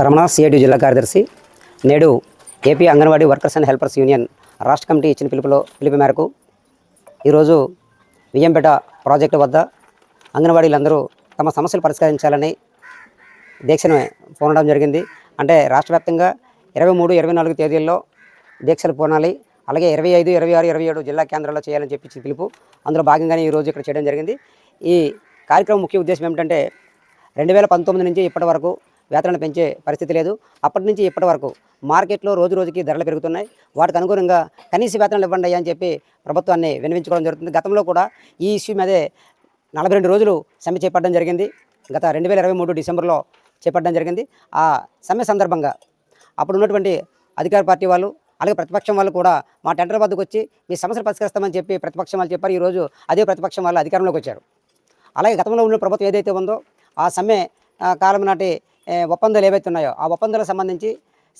Ramana CIT జిల్లా కార్యదర్శి. నేడు AP anganwadi workers and helpers union రాష్ట్ర కమిటీ ఇచ్చిన పిలుపు మేరకు ఈరోజు వియ్యంపేట ప్రాజెక్టు వద్ద అంగన్వాడీలందరూ తమ సమస్యలు పరిష్కరించాలని దీక్షను పూనడం జరిగింది. అంటే రాష్ట్ర వ్యాప్తంగా 23, 24 తేదీల్లో దీక్షలు పూనాలి. అలాగే 25, 26, 27 జిల్లా కేంద్రాల్లో చేయాలని చెప్పి పిలుపు. అందులో భాగంగానే ఈరోజు ఇక్కడ చేయడం జరిగింది. ఈ కార్యక్రమం ముఖ్య ఉద్దేశం ఏమిటంటే 2019 నుంచి ఇప్పటి వరకు వేతనాలు పెంచే పరిస్థితి లేదు. అప్పటి నుంచి ఇప్పటి వరకు మార్కెట్లో రోజు రోజుకి ధరలు పెరుగుతున్నాయి. వాటికి అనుగుణంగా కనీస వేతనాలు ఇవ్వండి అని చెప్పి ప్రభుత్వాన్ని విన్నవించుకోవడం జరుగుతుంది. గతంలో కూడా ఈ ఇష్యూ మీదే 42 రోజులు సమ్మె చేపట్టడం జరిగింది. గత 2023 డిసెంబర్లో చేపట్టడం జరిగింది. ఆ సమ్మె సందర్భంగా అప్పుడు ఉన్నటువంటి అధికార పార్టీ వాళ్ళు అలాగే ప్రతిపక్షం వాళ్ళు కూడా మా టెండర్ వద్దకు వచ్చి మీ సమస్యలు పరిష్కరిస్తామని చెప్పి ప్రతిపక్షం వాళ్ళు చెప్పారు. ఈరోజు అదే ప్రతిపక్షం వాళ్ళు అధికారంలోకి వచ్చారు. అలాగే గతంలో ఉన్న ప్రభుత్వం ఏదైతే ఉందో ఆ సమ్మె కాలం నాటి ఒప్పందాలు ఏవైతే ఉన్నాయో ఆ ఒప్పందాలకు సంబంధించి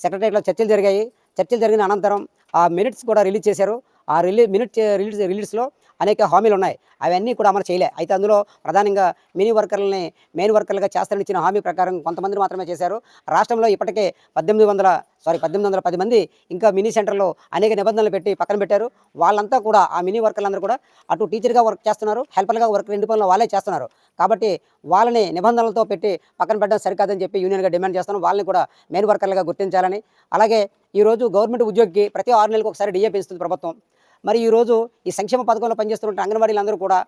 సెక్రటరియట్లో చర్చలు జరిగాయి. చర్చలు జరిగిన అనంతరం ఆ మినిట్స్ కూడా రిలీజ్ చేశారు. ఆ రిలీజ్లో అనేక హామీలు ఉన్నాయి. అవన్నీ కూడా అమలు చేయలే. అయితే అందులో ప్రధానంగా మెయిన్ వర్కర్లుగా చేస్తారని ఇచ్చిన హామీ ప్రకారం కొంతమంది మాత్రమే చేశారు. రాష్ట్రంలో ఇప్పటికే 1810 మంది ఇంకా మినీ సెంటర్లో అనేక నిబంధనలు పెట్టి పక్కన పెట్టారు. వాళ్ళంతా కూడా ఆ మినీ వర్కర్లందరూ కూడా అటు టీచర్గా వర్క్ చేస్తున్నారు, హెల్పర్గా వర్క్ 2 పనులు వాళ్ళే చేస్తున్నారు. కాబట్టి వాళ్ళని నిబంధనలతో పెట్టి పక్కన పెట్టడం సరికాదని చెప్పి యూనియన్గా డిమాండ్ చేస్తున్నాం. వాళ్ళని కూడా మెయిన్ వర్కర్లుగా గుర్తించాలని. అలాగే ఈరోజు గవర్నమెంట్ ఉద్యోగికి ప్రతి 6 నెలలకు ఒకసారి డిఏ పెంచుతుంది ప్రభుత్వం. మరి ఈరోజు ఈ సంక్షేమ పథకంలో పనిచేస్తున్న అంగన్వాడీలందరూ కూడా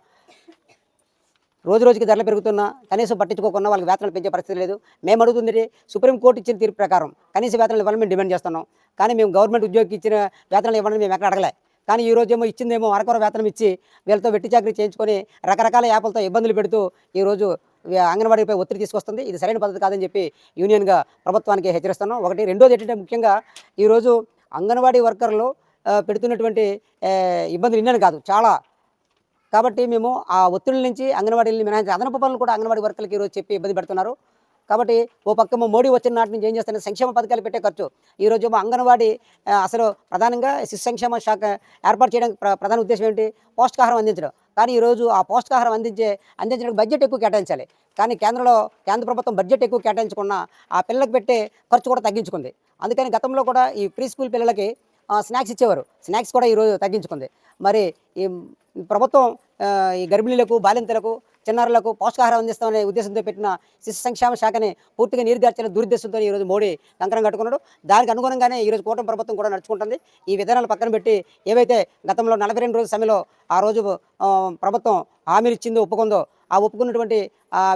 రోజు రోజుకి ధరలు పెరుగుతున్నా కనీసం పట్టించుకోకుండా వాళ్ళకి వేతనాలు పెంచే పరిస్థితి లేదు. మేము అడుగుతుంది సుప్రీంకోర్టు ఇచ్చిన తీర్పు ప్రకారం కనీస వేతనాలు ఇవ్వాలని మేము డిమాండ్ చేస్తున్నాం. కానీ మేము గవర్నమెంట్ ఉద్యోగికి ఇచ్చిన వేతనాలు ఇవ్వాలని మేము ఎక్కడ అడగలే. కానీ ఈరోజేమో ఇచ్చిందేమో అరకొర వేతనం ఇచ్చి వీళ్ళతో వెట్టి చాకరీ చేయించుకొని రకరకాల యాప్లతో ఇబ్బందులు పెడుతూ ఈరోజు అంగన్వాడీపై ఒత్తిడి తీసుకొస్తుంది. ఇది సరైన పద్ధతి కాదని చెప్పి యూనియన్గా ప్రభుత్వానికి హెచ్చరిస్తున్నాం. ఒకటి. రెండోది ఏంటంటే ముఖ్యంగా ఈరోజు అంగన్వాడీ వర్కర్లు పెడుతున్నటువంటి ఇబ్బందులు ఇన్నని కాదు, చాలా. కాబట్టి మేము ఆ ఒత్తిడి నుంచి అంగన్వాడీని మినహాయించి అదనపు పనులు కూడా అంగన్వాడీ వర్కర్లకి ఈరోజు చెప్పి ఇబ్బంది పెడుతున్నారు. కాబట్టి ఓ పక్క మోడీ వచ్చిన నాటి నుంచి ఏం చేస్తున్నారు, సంక్షేమ పథకాలు పెట్టే ఖర్చు. ఈరోజు అంగన్వాడీ అసలు ప్రధానంగా శిశు సంక్షేమ శాఖ ఏర్పాటు చేయడానికి ప్రధాన ఉద్దేశం ఏంటి, పౌష్టికాహారం అందించడం. కానీ ఈరోజు ఆ పౌష్టికాహారం అందించడానికి బడ్జెట్ ఎక్కువ కేటాయించాలి. కానీ కేంద్ర ప్రభుత్వం బడ్జెట్ ఎక్కువ కేటాయించకుండా ఆ పిల్లలకు పెట్టే ఖర్చు కూడా తగ్గించుకుంది. అందుకని గతంలో కూడా ఈ ప్రీ స్కూల్ పిల్లలకి స్నాక్స్ ఇచ్చేవారు. స్నాక్స్ కూడా ఈరోజు తగ్గించుకుంది. మరి ఈ ప్రభుత్వం ఈ గర్భిణీలకు, బాలింతలకు, చిన్నారులకు పౌష్టికాహారం అందిస్తామనే ఉద్దేశంతో పెట్టిన శిశు సంక్షేమ శాఖని పూర్తిగా నీరుగార్చిన దురుద్దేశంతో ఈరోజు మోడీ కంకణం కట్టుకున్నాడు. దానికి అనుగుణంగానే ఈరోజు కూటమి ప్రభుత్వం కూడా నడుచుకుంటుంది. ఈ విధానాలు పక్కన పెట్టి ఏవైతే గతంలో 42 రోజుల సమ్మెలో ఆ రోజు ప్రభుత్వం హామీలు ఇచ్చిందో ఒప్పుకుందో ఆ ఒప్పుకున్నటువంటి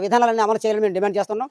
విధానాలన్నీ అమలు చేయాలని మేము డిమాండ్ చేస్తున్నాం.